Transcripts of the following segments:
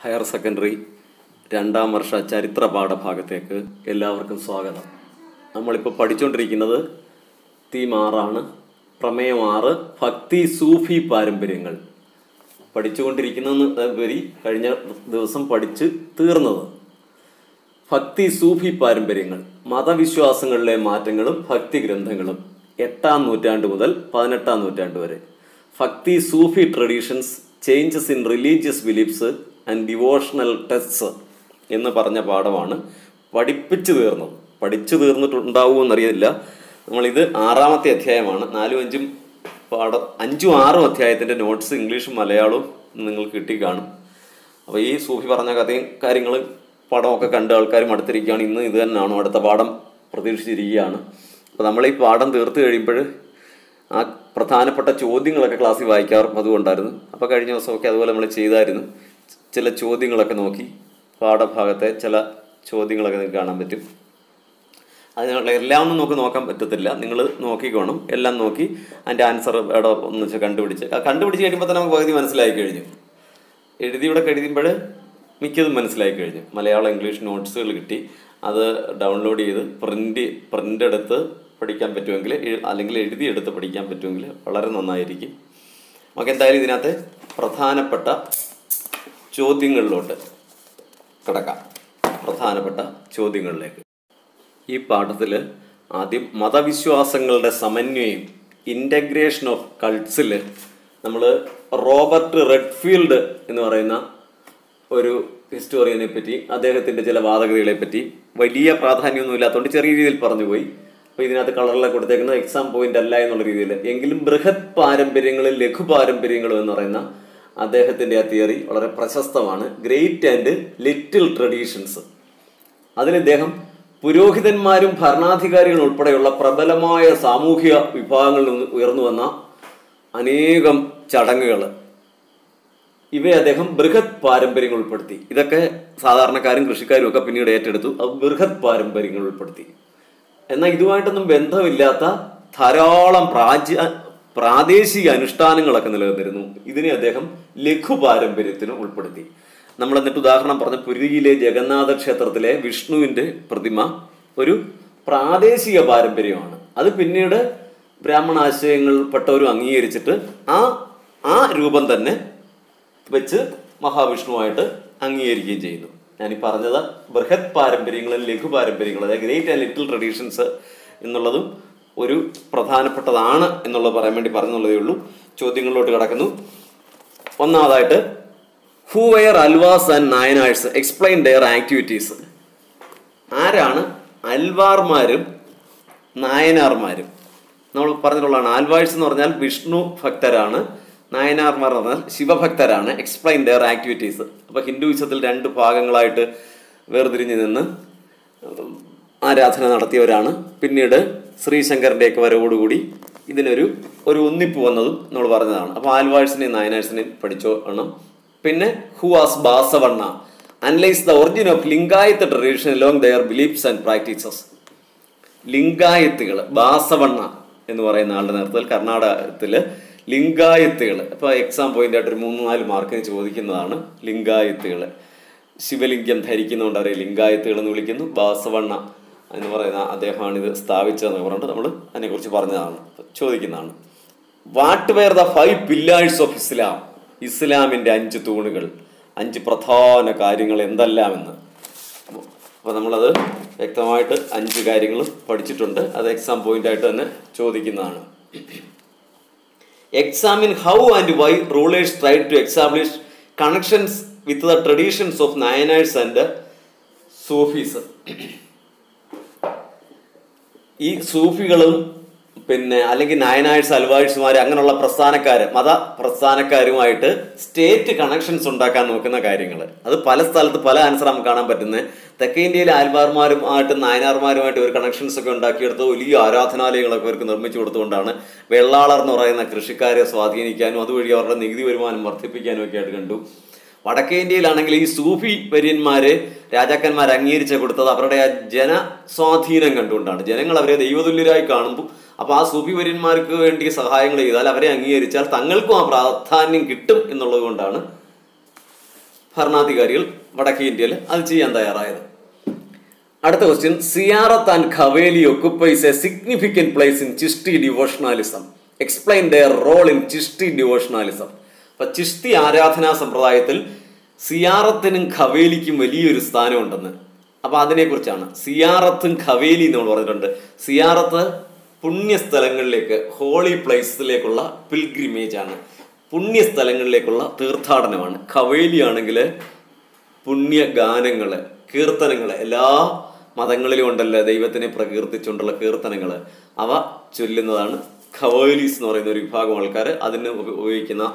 Higher secondary 2ാം വർഷ ചരിത്ര പാഠഭാഗത്തേക്ക് എല്ലാവർക്കും സ്വാഗതം. നമ്മളിപ്പോൾ പഠിച്ചുകൊണ്ടിരിക്കുന്നത് തീം 6 പ്രമേയം 6 ഭക്തി സൂഫി പാരമ്പര്യങ്ങൾ പഠിച്ചുകൊണ്ടിരിക്കുന്നതിനുപരി കഴിഞ്ഞ ദിവസം പഠിച്ച് തീർന്നത്. ഭക്തി സൂഫി പാരമ്പര്യങ്ങൾ, മതവിശ്വാസങ്ങളിലെ മാറ്റങ്ങളും ഭക്തി ഗ്രന്ഥങ്ങളും 8ാം നൂറ്റാണ്ട് മുതൽ 18ാം നൂറ്റാണ്ട് വരെ. Bhakti Sufi traditions, changes in religious beliefs and devotional texts എന്ന് പറഞ്ഞ പാഠമാണ് പഠിപ്പിച്ചു തീർന്നത്. പഠിച്ചു തീർന്നിട്ടുണ്ടാവുമെന്നറിയില്ല. നമ്മളിത് 6ാമത്തെ അധ്യായമാണ്. 4ഉം 5ഉം 5ഉം 6ഉം അധ്യായത്തിൻ്റെ നോട്ട്സ് ഇംഗ്ലീഷും മലയാളവും നിങ്ങൾക്ക് കിട്ടിക്കാണും. അപ്പോൾ ഈ സൂഫി പറഞ്ഞ കഥയും കാര്യങ്ങളും പടമൊക്കെ കണ്ട ആൾക്കാരും അടുത്തിരിക്കുകയാണ്. ഇന്ന് ഇത് തന്നെയാണോ അടുത്ത പാഠം പ്രതീക്ഷിച്ചിരിക്കുകയാണ്. അപ്പോൾ നമ്മൾ ഈ പാഠം തീർത്ത് കഴിയുമ്പോൾ ആ പ്രധാനപ്പെട്ട ചോദ്യങ്ങളൊക്കെ ക്ലാസ്സിൽ വായിക്കാറും അതുകൊണ്ടായിരുന്നു. അപ്പോൾ കഴിഞ്ഞ ദിവസമൊക്കെ അതുപോലെ നമ്മൾ ചെയ്തായിരുന്നു. ചില ചോദ്യങ്ങളൊക്കെ നോക്കി, പാഠഭാഗത്തെ ചില ചോദ്യങ്ങളൊക്കെ നിങ്ങൾക്ക് കാണാൻ പറ്റും. അതിനുള്ള എല്ലാം ഒന്നും നോക്കാൻ പറ്റത്തില്ല. നിങ്ങൾ നോക്കിക്കോണം. എല്ലാം നോക്കി അതിൻ്റെ ആൻസർ എവിടെ ഒന്നിച്ച് കണ്ടുപിടിച്ച് കഴിയുമ്പോൾ തന്നെ നമുക്ക് പകുതി മനസ്സിലായി കഴിഞ്ഞു. ഇവിടെ കഴിയുമ്പോൾ മിക്കതും മനസ്സിലായി കഴിഞ്ഞു. മലയാളം ഇംഗ്ലീഷ് നോട്ട്സുകൾ കിട്ടി. അത് ഡൗൺലോഡ് ചെയ്ത് പ്രിൻ്റ് എടുത്ത് പഠിക്കാൻ പറ്റുമെങ്കിൽ, അല്ലെങ്കിൽ എഴുതിയെടുത്ത് പഠിക്കാൻ പറ്റുമെങ്കിൽ വളരെ നന്നായിരിക്കും. നമുക്ക് എന്തായാലും ഇതിനകത്ത് പ്രധാനപ്പെട്ട ചോദ്യങ്ങളിലോട്ട് കിടക്കാം. പ്രധാനപ്പെട്ട ചോദ്യങ്ങളിലേക്ക്. ഈ പാഠത്തിൽ ആദ്യം മതവിശ്വാസങ്ങളുടെ സമന്വയം, ഇൻ്റഗ്രേഷൻ ഓഫ് കൾട്ട്സിൽ നമ്മൾ റോബർട്ട് റെഡ്ഫീൽഡ് എന്ന് പറയുന്ന ഒരു ഹിസ്റ്റോറിയനെ പറ്റി, അദ്ദേഹത്തിൻ്റെ ചില വാദഗതികളെ പറ്റി വലിയ പ്രാധാന്യമൊന്നും ഇല്ലാത്തതുകൊണ്ട് ചെറിയ രീതിയിൽ പറഞ്ഞുപോയി. അപ്പോൾ ഇതിനകത്ത് കളറിലൊക്കെ കൊടുത്തേക്കുന്നത് എക്സാം പോയിന്റ് അല്ല എന്നുള്ള രീതിയിൽ. എങ്കിലും ബൃഹത് പാരമ്പര്യങ്ങളും ലഘു പാരമ്പര്യങ്ങളും എന്ന് പറയുന്ന അദ്ദേഹത്തിൻ്റെ ആ തിയറി വളരെ പ്രശസ്തമാണ്. Great and little traditions. അതിൽ അദ്ദേഹം പുരോഹിതന്മാരും ഭരണാധികാരികളും ഉൾപ്പെടെയുള്ള പ്രബലമായ സാമൂഹിക വിഭാഗങ്ങളിൽ നിന്ന് ഉയർന്നു വന്ന അനേകം ചടങ്ങുകൾ, ഇവയെ അദ്ദേഹം ബൃഹത് പാരമ്പര്യങ്ങൾ ഉൾപ്പെടുത്തി. ഇതൊക്കെ സാധാരണക്കാരും കൃഷിക്കാരും ഒക്കെ പിന്നീട് ഏറ്റെടുത്തു. അത് ബൃഹത് പാരമ്പര്യങ്ങൾ ഉൾപ്പെടുത്തി. എന്നാൽ ഇതുമായിട്ടൊന്നും ബന്ധമില്ലാത്ത ധാരാളം പ്രാദേശിക അനുഷ്ഠാനങ്ങളൊക്കെ നിലനിന്നിരുന്നു. ഇതിനെ അദ്ദേഹം ലഘു പാരമ്പര്യത്തിന് ഉൾപ്പെടുത്തി. നമ്മൾ എന്നിട്ട് ഉദാഹരണം പറഞ്ഞ പുരിയിലെ ജഗന്നാഥ ക്ഷേത്രത്തിലെ വിഷ്ണുവിൻ്റെ പ്രതിമ ഒരു പ്രാദേശിക പാരമ്പര്യമാണ്. അത് പിന്നീട് ബ്രാഹ്മണ ആശയങ്ങളിൽപ്പെട്ടവരും അംഗീകരിച്ചിട്ട് ആ രൂപം തന്നെ വെച്ച് മഹാവിഷ്ണുവായിട്ട് അംഗീകരിക്കുകയും ചെയ്യുന്നു. ഞാനീ പറഞ്ഞത് ബൃഹത് പാരമ്പര്യങ്ങളും ലഘു പാരമ്പര്യങ്ങളും, അതായത് ഗ്രേറ്റ് ആൻഡ് ലിറ്റിൽ ട്രഡീഷൻസ് എന്നുള്ളതും ഒരു പ്രധാനപ്പെട്ടതാണ് എന്നുള്ളത് പറയാൻ വേണ്ടി പറഞ്ഞുള്ളതേ ഉള്ളൂ. ചോദ്യങ്ങളിലോട്ട് കിടക്കുന്നു. ഒന്നാമതായിട്ട്, who were Alvars and Nayanars, explain their activities. ആരാണ് അൽവാർമാരും നായനാർമാരും? നമ്മൾ പറഞ്ഞിട്ടുള്ളതാണ്. ആൽവാഴ്സ് എന്ന് പറഞ്ഞാൽ വിഷ്ണു ഭക്തരാണ്, നായനാർമാർ എന്ന് പറഞ്ഞാൽ ശിവഭക്തരാണ്. Explain their activities. അപ്പോൾ ഹിന്ദുയിസത്തിൽ 2 ഭാഗങ്ങളായിട്ട് വേർതിരിഞ്ഞ് നിന്ന് ആരാധന നടത്തിയവരാണ്. പിന്നീട് ശ്രീശങ്കരൻ്റെയൊക്കെ വരവോടുകൂടി ഇതിനൊരു ഒന്നിപ്പ് വന്നതും നമ്മൾ പറഞ്ഞതാണ്. അപ്പോൾ ആൽവാഴ്സിനെയും നായനാഴ്സിനെയും പഠിച്ചോണം. പിന്നെ who was Basavanna, analyse the origin of Lingayat tradition along their beliefs and practices. ലിംഗായത്തുകൾ, ബാസവണ്ണ എന്ന് പറയുന്ന ആളുടെ നേതൃത്വത്തിൽ കർണാടകത്തിൽ ലിംഗായത്തുകൾ, ഇപ്പോൾ എക്സാം പോയിന്റ് ആയിട്ട് ഒരു 3-4 മാർക്കിന് ചോദിക്കുന്നതാണ് ലിംഗായത്തുകൾ. ശിവലിംഗം ധരിക്കുന്നതുകൊണ്ട് അവരെ ലിംഗായത്തുകൾ എന്ന് വിളിക്കുന്നു. ബാസവണ്ണ എന്ന് പറയുന്ന അദ്ദേഹമാണ് ഇത് സ്ഥാപിച്ചതെന്ന് പറഞ്ഞിട്ട് നമ്മൾ അതിനെക്കുറിച്ച് പറഞ്ഞതാണ്, ചോദിക്കുന്നതാണ്. What were the 5 pillars of Islam? ഇസ്ലാമിൻ്റെ 5 തൂണുകൾ, 5 പ്രധാന കാര്യങ്ങൾ എന്തെല്ലാമെന്ന്. അപ്പോൾ നമ്മളത് വ്യക്തമായിട്ട് 5 കാര്യങ്ങളും പഠിച്ചിട്ടുണ്ട്. അത് എക്സാം പോയിന്റ് ആയിട്ട് തന്നെ ചോദിക്കുന്നതാണ്. Examine how and why rulers tried to establish connections with the traditions of Nayanars and Sufis. ഈ സൂഫികളും പിന്നെ അല്ലെങ്കിൽ നായനാഴ്സ്, അൽവാഴ്സുമാർ അങ്ങനെയുള്ള മത പ്രസ്ഥാനക്കാരുമായിട്ട് സ്റ്റേറ്റ് കണക്ഷൻസ് ഉണ്ടാക്കാൻ നോക്കുന്ന കാര്യങ്ങൾ, അത് പല സ്ഥലത്ത് പല ആൻസർ നമുക്ക് കാണാൻ പറ്റുന്നത്. തെക്കേ ഇന്ത്യയിലെ ആൽവാർമാരുമായിട്ട് നായനാർമാരുമായിട്ട് ഒരു കണക്ഷൻസ് ഒക്കെ ഉണ്ടാക്കിയെടുത്ത് വലിയ ആരാധനാലയങ്ങളൊക്കെ അവർക്ക് നിർമ്മിച്ചു കൊടുത്തുകൊണ്ടാണ് വെള്ളാളർ എന്ന് പറയുന്ന കൃഷിക്കാരെ സ്വാധീനിക്കാനും അതുവഴി അവരുടെ നികുതി വരുമാനം വർദ്ധിപ്പിക്കാനും ഒക്കെ ആയിട്ട് കണ്ടു. വടക്കേ ഇന്ത്യയിലാണെങ്കിൽ ഈ സൂഫി വര്യന്മാരെ രാജാക്കന്മാർ അംഗീകരിച്ച് കൊടുത്തത് അവരുടെ ആ ജനസ്വാധീനം കണ്ടുകൊണ്ടാണ്. ജനങ്ങൾ അവരെ ദൈവതുല്യരായി കാണുമ്പോൾ അപ്പോൾ ആ സൂഫി വര്യന്മാർക്ക് വേണ്ടി സഹായങ്ങൾ ചെയ്താൽ, അവരെ അംഗീകരിച്ചാൽ തങ്ങൾക്കും ആ പ്രാധാന്യം കിട്ടും എന്നുള്ളത് കൊണ്ടാണ് ഭരണാധികാരികൾ വടക്കേ ഇന്ത്യയിൽ അത് ചെയ്യാൻ തയ്യാറായത്. അടുത്ത question, Ziyarat and Qawwali occupies a significant place in Chishti devotionalism. Explain their role in Chishti devotionalism. അപ്പൊ ചിഷ്തി ആരാധനാ സമ്പ്രദായത്തിൽ സിയാറത്തിനും ഖവേലിക്കും വലിയൊരു സ്ഥാനമുണ്ടെന്ന്. അപ്പൊ അതിനെക്കുറിച്ചാണ്. സിയാറത്തും ഖവേലി നമ്മൾ പറഞ്ഞിട്ടുണ്ട്. സിയാറത്ത് പുണ്യസ്ഥലങ്ങളിലേക്ക്, ഹോളി പ്ലേസിലേക്കുള്ള പിൽഗ്രിമേജ് ആണ്, പുണ്യസ്ഥലങ്ങളിലേക്കുള്ള തീർത്ഥാടനമാണ്. ഖവേലി ആണെങ്കിൽ പുണ്യഗാനങ്ങള്, കീർത്തനങ്ങള്, എല്ലാ മതങ്ങളിലും ഉണ്ടല്ലോ ദൈവത്തിനെ പ്രകീർത്തിച്ചുകൊണ്ടുള്ള കീർത്തനങ്ങള്, അവ ചൊല്ലുന്നതാണ് ഖവേലീസ് എന്ന് പറയുന്ന ഒരു വിഭാഗം ആൾക്കാർ. അതിന് ഉപയോഗിക്കുന്ന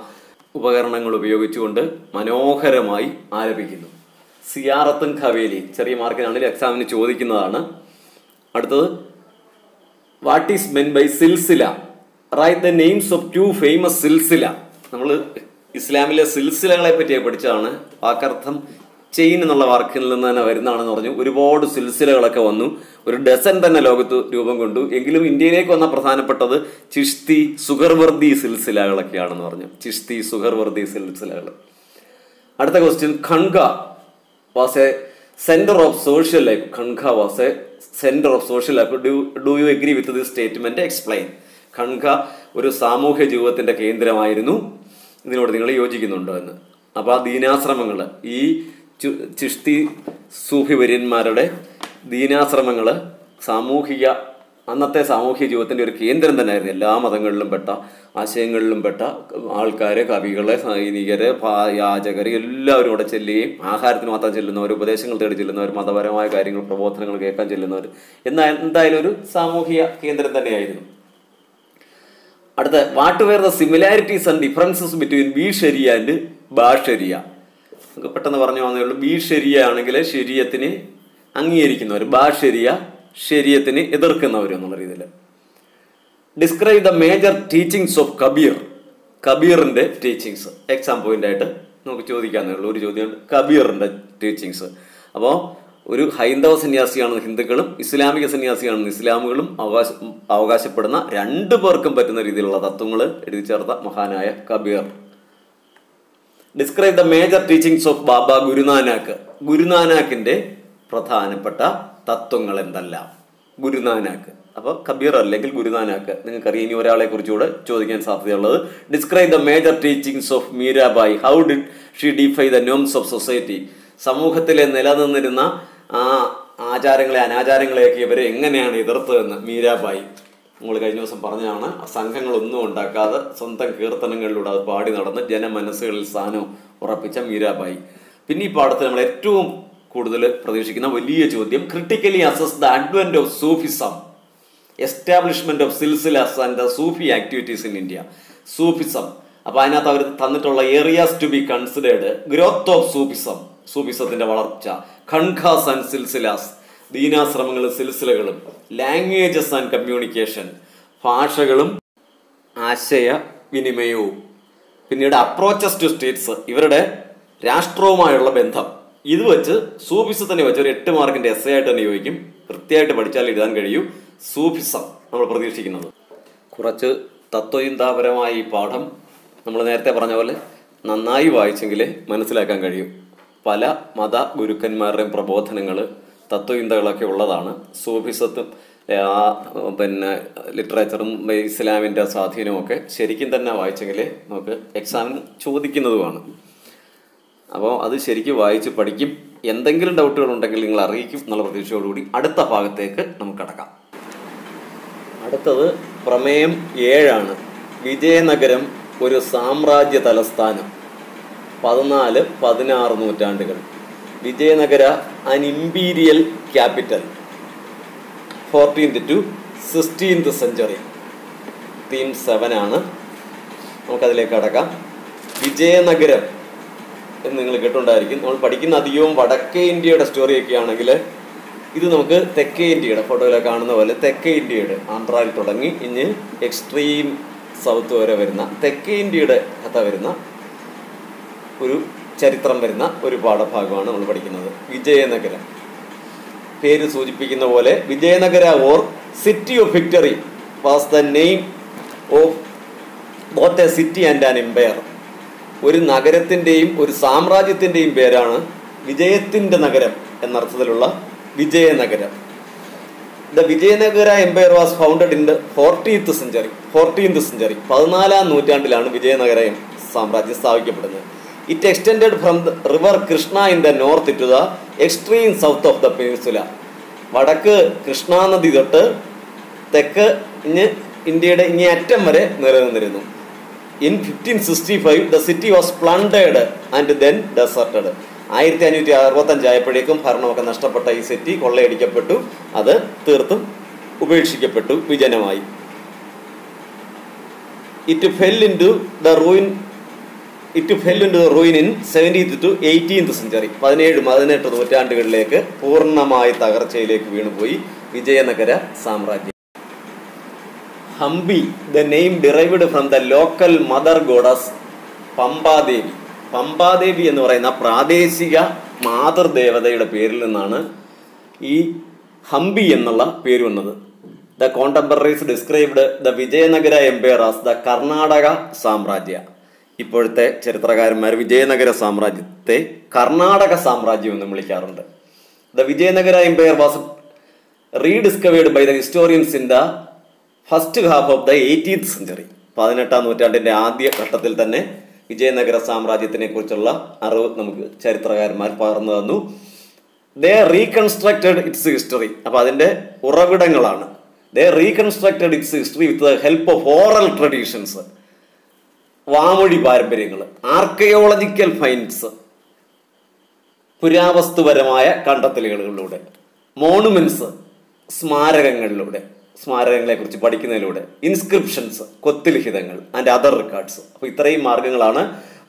ഉപകരണങ്ങൾ ഉപയോഗിച്ചുകൊണ്ട് മനോഹരമായി ആലപിക്കുന്നു. സിയാറത്തും ഖവേലി ചെറിയ മാർക്കിനാണെങ്കിൽ എക്സാമിന് ചോദിക്കുന്നതാണ്. അടുത്തത്, വാട്ട് ഈസ് മെൻ ബൈ സിൽസില? Right the names of 2 famous സിൽസില. നമ്മൾ ഇസ്ലാമിലെ സിൽസിലകളെ പറ്റി പഠിച്ചതാണ്. വാക്കർത്ഥം ചെയിൻ എന്നുള്ള വാക്കിൽ നിന്ന് തന്നെ വരുന്നതാണെന്ന് പറഞ്ഞു. ഒരുപാട് സിൽസിലകളൊക്കെ വന്നു, ഒരു ഡസൻ തന്നെ ലോകത്ത് രൂപം കൊണ്ടു. എങ്കിലും ഇന്ത്യയിലേക്ക് വന്ന പ്രധാനപ്പെട്ടത് ചിഷ്തി, സുഹർവർദി സിൽസിലകളൊക്കെയാണെന്ന് പറഞ്ഞു. ചിഷ്തി, സുഹർവർദി സിൽസിലകൾ. അടുത്ത question, khanqah was a centre of social life. Khanqah was a centre of social life. Do you agree with this statement? Explain. Khanqah ഒരു സാമൂഹ്യ ജീവിതത്തിന്റെ കേന്ദ്രമായിരുന്നു. ഇതിനോട് നിങ്ങൾ യോജിക്കുന്നുണ്ടോ എന്ന്. അപ്പൊ ആ ദീനാശ്രമങ്ങൾ, ഈ ചിഷ്തി സൂഫി വര്യന്മാരുടെ ദീനാശ്രമങ്ങള് അന്നത്തെ സാമൂഹ്യ ജീവിതത്തിന്റെ ഒരു കേന്ദ്രം തന്നെയായിരുന്നു. എല്ലാ മതങ്ങളിലും പെട്ട, ആശയങ്ങളിലും പെട്ട ആൾക്കാര്, കവികളെ, സൈനികര്, യാചകര് എല്ലാവരും ഇവിടെ ചെല്ലുകയും ആഹാരത്തിന് മാത്രം ചെല്ലുന്നവർ, ഉപദേശങ്ങൾ തേടി ചെല്ലുന്നവർ, മതപരമായ കാര്യങ്ങൾ, പ്രബോധനങ്ങൾ കേൾക്കാൻ ചെല്ലുന്നവർ, എന്തായാലും ഒരു സാമൂഹിക കേന്ദ്രം തന്നെയായിരുന്നു. അടുത്ത, what were the similarities and differences between ബി ഷരിയ ആൻഡ് ബാ ഷരിയ? നമുക്ക് പെട്ടെന്ന് പറഞ്ഞു വന്നേ ഉള്ളൂ. ബി ഷരിയ ആണെങ്കിൽ ശരീഅത്തിനെ അംഗീകരിക്കുന്നവർ, ബാ ഷരിയ ശരീഅത്തിനെ എതിർക്കുന്നവർ എന്നുള്ള രീതിയിൽ. Describe the major teachings of Kabir. കബീറിന്റെ ടീച്ചിങ്സ് എക്സാം പോയിന്റ് ആയിട്ട് നമുക്ക് ചോദിക്കാന്നേ ഉള്ളൂ. ഒരു ചോദ്യം, കബീറിന്റെ ടീച്ചിങ്സ്. അപ്പോൾ ഒരു ഹൈന്ദവ സന്യാസിയാണെന്ന് ഹിന്ദുക്കളും ഇസ്ലാമിക സന്യാസിയാണെന്ന് ഇസ്ലാമുകളും അവകാശപ്പെടുന്ന 2 പേർക്കും പറ്റുന്ന രീതിയിലുള്ള തത്വങ്ങൾ എഴുതി ചേർത്ത മഹാനായ Kabir. Describe the major teachings of ബാബ ഗുരുനാനാക്ക്. ഗുരുനാനാക്കിന്റെ പ്രധാനപ്പെട്ട തത്വങ്ങൾ എന്തെല്ലാം? ഗുരുനാനാക്ക്. അപ്പൊ കബീർ അല്ലെങ്കിൽ ഗുരുനാനാക്ക്. നിങ്ങൾക്കറിയാം, ഇനി ഒരാളെ കുറിച്ചുകൂടെ ചോദിക്കാൻ സാധ്യതയുള്ളത്. Describe the major teachings of Meerabai. How did she defy the norms of society? സമൂഹത്തിലെ നിലനിന്നിരുന്ന ആ ആചാരങ്ങളെ, അനാചാരങ്ങളെയൊക്കെ ഇവരെ എങ്ങനെയാണ് എതിർത്തതെന്ന് മീരാബായി. നമ്മൾ കഴിഞ്ഞ ദിവസം പറഞ്ഞതാണ്. സംഘങ്ങളൊന്നും ഉണ്ടാക്കാതെ സ്വന്തം കീർത്തനങ്ങളിലൂടെ അത് പാടി നടന്ന് ജനമനസ്സുകളിൽ സ്ഥാനം ഉറപ്പിച്ച മീരാബായി. പിന്നെ ഈ പാഠത്തിൽ നമ്മൾ ഏറ്റവും കൂടുതൽ പ്രതീക്ഷിക്കുന്ന വലിയ ചോദ്യം, critically assess the advent of Sufism, establishment of silsilas and the Sufi activities in India. Sufism. അപ്പൊ അതിനകത്ത് അവർ തന്നിട്ടുള്ള areas to be considered: growth of Sufism, സൂഫിസത്തിന്റെ വളർച്ച; ഖൺഖാസ് ആൻഡ് സിൽസിലാസ്, ദീനാശ്രമങ്ങളും സിൽസിലകളും; ലാംഗ്വേജസ് ആൻഡ് കമ്മ്യൂണിക്കേഷൻ, ഭാഷകളും ആശയവിനിമയവും; പിന്നീട് അപ്രോച്ചസ് ടു സ്റ്റേറ്റ്സ്, ഇവരുടെ രാഷ്ട്രവുമായുള്ള ബന്ധം. ഇത് വെച്ച് സൂഫിസത്തിനെ വെച്ച് ഒരു 8 മാർക്കിന്റെ എസ് ആയിട്ട് തന്നെ ചോദിക്കും. കൃത്യമായിട്ട് പഠിച്ചാൽ എഴുതാൻ കഴിയൂ. സൂഫിസം നമ്മൾ പ്രതീക്ഷിക്കുന്നത്. കുറച്ച് തത്വചിന്താപരമായ ഈ പാഠം നമ്മൾ നേരത്തെ പറഞ്ഞ പോലെ നന്നായി വായിച്ചെങ്കിലേ മനസ്സിലാക്കാൻ കഴിയും. പല മത ഗുരുക്കന്മാരുടെയും പ്രബോധനങ്ങൾ, തത്വചിന്തകളൊക്കെ ഉള്ളതാണ്. സൂഫിസത്തും പിന്നെ ലിറ്ററേച്ചറും ഇസ്ലാമിൻ്റെ സ്വാധീനമൊക്കെ ശരിക്കും തന്നെ വായിച്ചെങ്കിലേ നമുക്ക് എക്സാമിന് ചോദിക്കുന്നതുമാണ്. അപ്പോൾ അത് ശരിക്കും വായിച്ച് പഠിക്കും. എന്തെങ്കിലും ഡൗട്ടുകൾ ഉണ്ടെങ്കിൽ നിങ്ങൾ അറിയിക്കും എന്നുള്ള പ്രതീക്ഷയോടുകൂടി അടുത്ത ഭാഗത്തേക്ക് നമുക്ക് കടക്കാം. അടുത്തത് പ്രമേയം 7 വിജയനഗരം ഒരു സാമ്രാജ്യ തലസ്ഥാനം. 14-16 നൂറ്റാണ്ടുകൾ. Vijayanagara an imperial capital, 14th to 16th century. Theme 7 ആണ്. നമുക്കതിലേക്ക് കടക്കാം. വിജയനഗരം എന്ന് നിങ്ങൾ കേട്ടുണ്ടായിരിക്കും. നമ്മൾ പഠിക്കുന്ന അധികവും വടക്കേ ഇന്ത്യയുടെ സ്റ്റോറിയൊക്കെ ആണെങ്കിൽ ഇത് നമുക്ക് തെക്കേ ഇന്ത്യയുടെ, ഫോട്ടോയിലൊക്കെ കാണുന്ന പോലെ തെക്കേ ഇന്ത്യയുടെ, ആന്ധ്രയിൽ തുടങ്ങി ഇനി എക്സ്ട്രീം സൗത്ത് വരെ വരുന്ന തെക്കേ ഇന്ത്യയുടെ കഥ വരുന്ന ഒരു ചരിത്രം വരുന്ന ഒരു പാഠഭാഗമാണ് നമ്മൾ പഠിക്കുന്നത്. വിജയനഗരം പേര് സൂചിപ്പിക്കുന്ന പോലെ Vijayanagara or city of victory was the name of both a city and an empire. ഒരു നഗരത്തിൻ്റെയും ഒരു സാമ്രാജ്യത്തിൻ്റെയും പേരാണ് വിജയത്തിൻ്റെ നഗരം എന്നർത്ഥത്തിലുള്ള Vijayanagaram. The Vijayanagara empire was founded in the 14th century. 14th നൂറ്റാണ്ടിലാണ് വിജയനഗര സാമ്രാജ്യം സ്ഥാപിക്കപ്പെടുന്നത്. It extended from the river Krishna in the north to the extreme south of the peninsula. വടക്ക് കൃഷ്ണ നദി തൊട്ട് തെക്ക് ഇന്ത്യയുടെ ഇങ്ങേ അറ്റം വരെ നിലനിന്നിരുന്നു. In 1565 the city was plundered and then deserted. 1565 ആയപ്പോഴേക്കും ഭരണമൊക്കെ നഷ്ടപ്പെട്ട ഈ സിറ്റി കൊള്ളയടിക്കപ്പെട്ടു, അത് തീർത്തും ഉപേക്ഷിക്കപ്പെട്ടു, വിജനമായി. It fell into the ruin in 17th to 18th century. 17-18 നൂറ്റാണ്ടുകളിലേക്ക് പൂർണ്ണമായി തകർച്ചയിലേക്ക് വീണുപോയി വിജയനഗര സാമ്രാജ്യം. Hampi, the name derived from the local mother goddess Pampadevi. Pampadevi എന്ന് പറയുന്ന പ്രാദേശിക മാതൃദേവതയുടെ പേരിൽ നിന്നാണ് ഈ ഹംപി എന്നുള്ള പേര് വന്നത്. The contemporaries described the Vijayanagara empire as the Karnataka Samrajya. ഇപ്പോഴത്തെ ചരിത്രകാരന്മാർ വിജയനഗര സാമ്രാജ്യത്തെ കർണാടക സാമ്രാജ്യം എന്ന് വിളിക്കാറുണ്ട്. The Vijayanagara empire was rediscovered by the historians in the first half of the 18th century. 18ാം നൂറ്റാണ്ടിന്റെ ആദ്യ ഘട്ടത്തിൽ തന്നെ വിജയനഗര സാമ്രാജ്യത്തിനെ കുറിച്ചുള്ള അറിവ് നമുക്ക് ചരിത്രകാരന്മാർ പകർന്നു തന്നു. They reconstructed its history. അപ്പൊ അതിന്റെ ഉറവിടങ്ങളാണ്. They reconstructed its history with the help of oral traditions, വാമൊഴി പാരമ്പര്യങ്ങൾ, ആർക്കയോളജിക്കൽ ഫൈൻഡ്സ്, പുരാവസ്തുപരമായ കണ്ടെത്തലുകളിലൂടെ, മോണുമെന്റ്സ്, സ്മാരകങ്ങളിലൂടെ, സ്മാരകങ്ങളെ കുറിച്ച് പഠിക്കുന്നതിലൂടെ, ഇൻസ്ക്രിപ്ഷൻസ്, കൊത്തുലിഖിതങ്ങൾ ആൻഡ് അതർ റെക്കോർഡ്സ്. അപ്പൊ ഇത്രയും മാർഗങ്ങളാണ്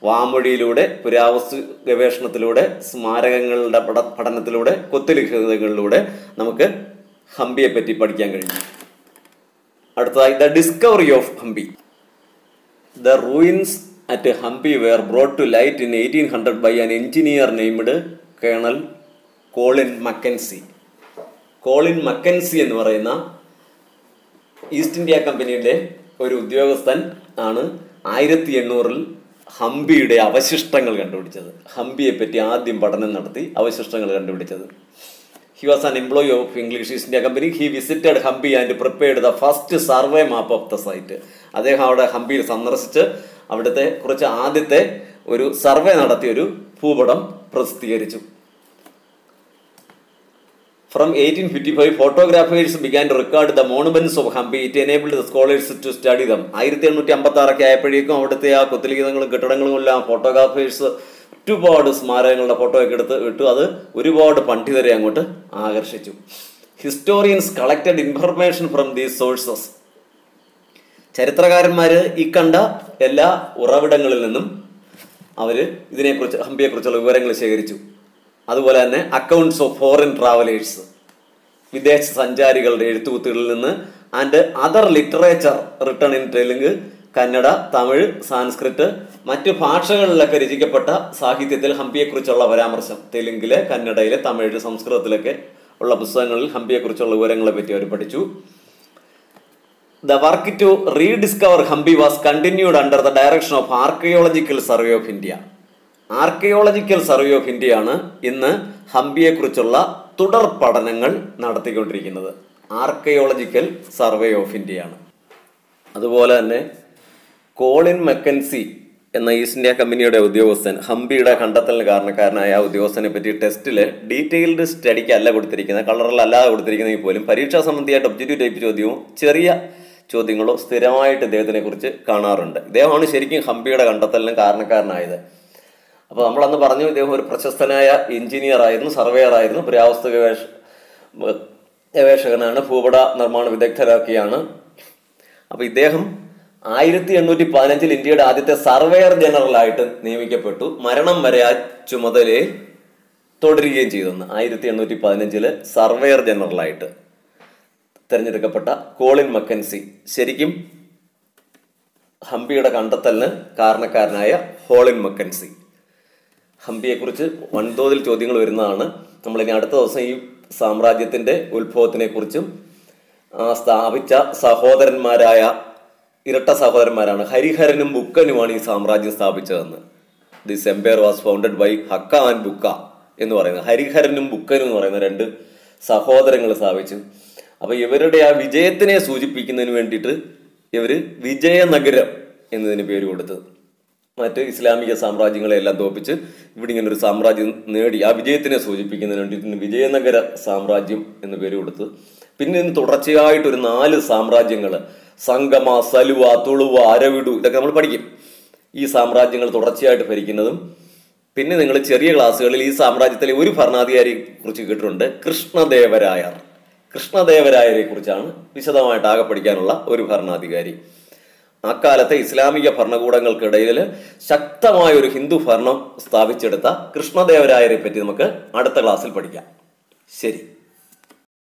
വാമൊഴിയിലൂടെ, പുരാവസ്തു ഗവേഷണത്തിലൂടെ, സ്മാരകങ്ങളുടെ പഠനത്തിലൂടെ, കൊത്തുലിഖിതങ്ങളിലൂടെ നമുക്ക് ഹംപിയെ പറ്റി പഠിക്കാൻ കഴിഞ്ഞു. അടുത്തതായി the discovery of Hampi. The ruins at Hampi were brought to light in 1800 by an engineer named Colonel Colin Mackenzie. Colin Mackenzie എന്ന് പറയുന്ന ഈസ്റ്റ് ഇന്ത്യ കമ്പനിയുടെ ഒരു ഉദ്യോഗസ്ഥൻ ആണ് 1800 ഹംപിയുടെ അവശിഷ്ടങ്ങൾ കണ്ടുപിടിച്ചത്. ഹംപിയെ പറ്റി ആദ്യം പഠനം നടത്തി അവശിഷ്ടങ്ങൾ കണ്ടുപിടിച്ചത്. He was an employee of English East India Company. He visited Hampi and prepared the first survey map of the site. അദ്ദേഹം അവിടെ ഹംപിയിൽ സന്ദർശിച്ച് അവിടുത്തെ കുറച്ച് ആദ്യത്തെ ഒരു സർവേ നടത്തിയ ഒരു ഭൂപടം പ്രസിദ്ധീകരിച്ചു. From 1855, photographers began to record the monuments of Hampi. It enabled the scholars to study them. 1856 ആയപ്പോഴേക്കും അവിടുത്തെ ആ കൊത്തുലിഖിതങ്ങളും കെട്ടിടങ്ങളും എല്ലാം ഫോട്ടോഗ്രാഫേഴ്സ് ഒരുപാട് സ്മാരകങ്ങളുടെ ഫോട്ടോ ഒക്കെ എടുത്ത് ഇട്ടു. അത് ഒരുപാട് പണ്ഡിതരെ അങ്ങോട്ട് ആകർഷിച്ചു. Historians collected information from these sources. ചരിത്രകാരന്മാര് ഈ കണ്ട എല്ലാ ഉറവിടങ്ങളിൽ നിന്നും അവര് ഇതിനെക്കുറിച്ച്, ഹംപിയെക്കുറിച്ചുള്ള വിവരങ്ങൾ ശേഖരിച്ചു. അതുപോലെ തന്നെ അക്കൗണ്ട്സ് ഓഫ് ഫോറിൻ ട്രാവലേഴ്സ്, വിദേശ സഞ്ചാരികളുടെ എഴുത്തുകുത്തുകളിൽ നിന്ന്, and other literature written in Telugu, Kannada, Tamil, Sanskrit, മറ്റു ഭാഷകളിലൊക്കെ രചിക്കപ്പെട്ട സാഹിത്യത്തിൽ ഹംപിയെക്കുറിച്ചുള്ള പരാമർശം, തെലുങ്കിലെ, കന്നഡയിലെ, തമിഴ്, സംസ്കൃതത്തിലൊക്കെ ഉള്ള പുസ്തകങ്ങളിൽ ഹംപിയെക്കുറിച്ചുള്ള വിവരങ്ങളെ പറ്റി അവർ പഠിച്ചു. The work to rediscover Hampi was continued under the direction of Archaeological Survey of India. Archaeological survey of India ആണ് ഇന്ന് ഹംപിയെക്കുറിച്ചുള്ള തുടർ പഠനങ്ങൾ നടത്തിക്കൊണ്ടിരിക്കുന്നത്. ആർക്കിയോളജിക്കൽ സർവേ ഓഫ് ഇന്ത്യ ആണ്. അതുപോലെ തന്നെ കോളിൻ മക്കൻസി എന്ന ഈസ്റ്റ് ഇന്ത്യ കമ്പനിയുടെ ഉദ്യോഗസ്ഥൻ, ഹംപിയുടെ കണ്ടെത്തലിന് കാരണക്കാരനായ ഉദ്യോഗസ്ഥനെ പറ്റി ടെസ്റ്റിൽ ഡീറ്റെയിൽഡ് സ്റ്റഡിക്ക് അല്ല കൊടുത്തിരിക്കുന്നത്, കളറിലല്ലാതെ കൊടുത്തിരിക്കുന്നതെങ്കിൽ പോലും പരീക്ഷാ സംബന്ധിയായിട്ട് ഒബ്ജക്റ്റീവ് ടൈപ്പ് ചോദ്യവും ചെറിയ ചോദ്യങ്ങളോ സ്ഥിരമായിട്ട് ഇദ്ദേഹത്തിനെ കുറിച്ച് കാണാറുണ്ട്. ഇദ്ദേഹമാണ് ശരിക്കും ഹംപിയുടെ കണ്ടെത്തലിന് കാരണക്കാരനായത്. അപ്പോൾ നമ്മളന്ന് പറഞ്ഞു, ഇദ്ദേഹം ഒരു പ്രശസ്തനായ എഞ്ചിനീയർ ആയിരുന്നു, സർവേയർ ആയിരുന്നു, പുരാവസ്തു ഗവേഷകനാണ്, ഭൂപട നിർമ്മാണ വിദഗ്ധരാക്കിയാണ്. അപ്പോൾ ഇദ്ദേഹം 1815 ഇന്ത്യയുടെ ആദ്യത്തെ സർവേയർ ജനറൽ ആയിട്ട് നിയമിക്കപ്പെട്ടു. മരണം വരെ ആ ചുമതലയിൽ തുടരുകയും ചെയ്തെന്ന്. 1815 സർവേയർ ജനറലായിട്ട് തിരഞ്ഞെടുക്കപ്പെട്ട കോളിൻ മക്കൻസി ശരിക്കും ഹംപിയുടെ കണ്ടെത്തലിന് കാരണക്കാരനായ കോളിൻ മക്കൻസി. ഹംപിയെക്കുറിച്ച് വൻതോതിൽ ചോദ്യങ്ങൾ വരുന്നതാണ്. നമ്മളിനി അടുത്ത ദിവസം ഈ സാമ്രാജ്യത്തിൻ്റെ ഉത്ഭവത്തിനെ കുറിച്ചും സ്ഥാപിച്ച സഹോദരന്മാരായ ഇരട്ട സഹോദരന്മാരാണ് ഹരിഹരനും ബുക്കനുമാണ് ഈ സാമ്രാജ്യം സ്ഥാപിച്ചതെന്ന് this empire was founded by Hakka and Bukka എന്ന് പറയുന്നത്, ഹരിഹരനും ബുക്കനും എന്ന് പറയുന്ന രണ്ട് സഹോദരങ്ങൾ സ്ഥാപിച്ചു. അപ്പൊ ഇവരുടെ ആ വിജയത്തിനെ സൂചിപ്പിക്കുന്നതിന് വേണ്ടിയിട്ട് ഇവര് വിജയനഗരം എന്നതിന് പേര് കൊടുത്തത്. മറ്റ് ഇസ്ലാമിക സാമ്രാജ്യങ്ങളെ എല്ലാം തോപ്പിച്ച് ഇവിടെ ഇങ്ങനെ ഒരു സാമ്രാജ്യം നേടി ആ വിജയത്തിനെ സൂചിപ്പിക്കുന്നതിന് വേണ്ടിയിട്ട് വിജയനഗര സാമ്രാജ്യം എന്ന് പേര് കൊടുത്ത്. പിന്നെ ഇതിന് തുടർച്ചയായിട്ടൊരു 4 സാമ്രാജ്യങ്ങൾ, സംഗമ, സലുവ, തുളുവ, അരവിടു, ഇതൊക്കെ നമ്മൾ പഠിക്കും. ഈ സാമ്രാജ്യങ്ങൾ തുടർച്ചയായിട്ട് ഭരിക്കുന്നതും. പിന്നെ നിങ്ങൾ ചെറിയ ക്ലാസ്സുകളിൽ ഈ സാമ്രാജ്യത്തിലെ ഒരു ഭരണാധികാരിയെ കുറിച്ച് കേട്ടിട്ടുണ്ട്, കൃഷ്ണദേവരായർ. കൃഷ്ണദേവരായരെ കുറിച്ചാണ് വിശദമായിട്ട് ആകെ പഠിക്കാനുള്ള ഒരു ഭരണാധികാരി. അക്കാലത്തെ ഇസ്ലാമിക ഭരണകൂടങ്ങൾക്കിടയിൽ ശക്തമായ ഒരു ഹിന്ദു ഭരണം സ്ഥാപിച്ചെടുത്ത കൃഷ്ണദേവരായരെ പറ്റി നമുക്ക് അടുത്ത ക്ലാസ്സിൽ പഠിക്കാം. ശരി.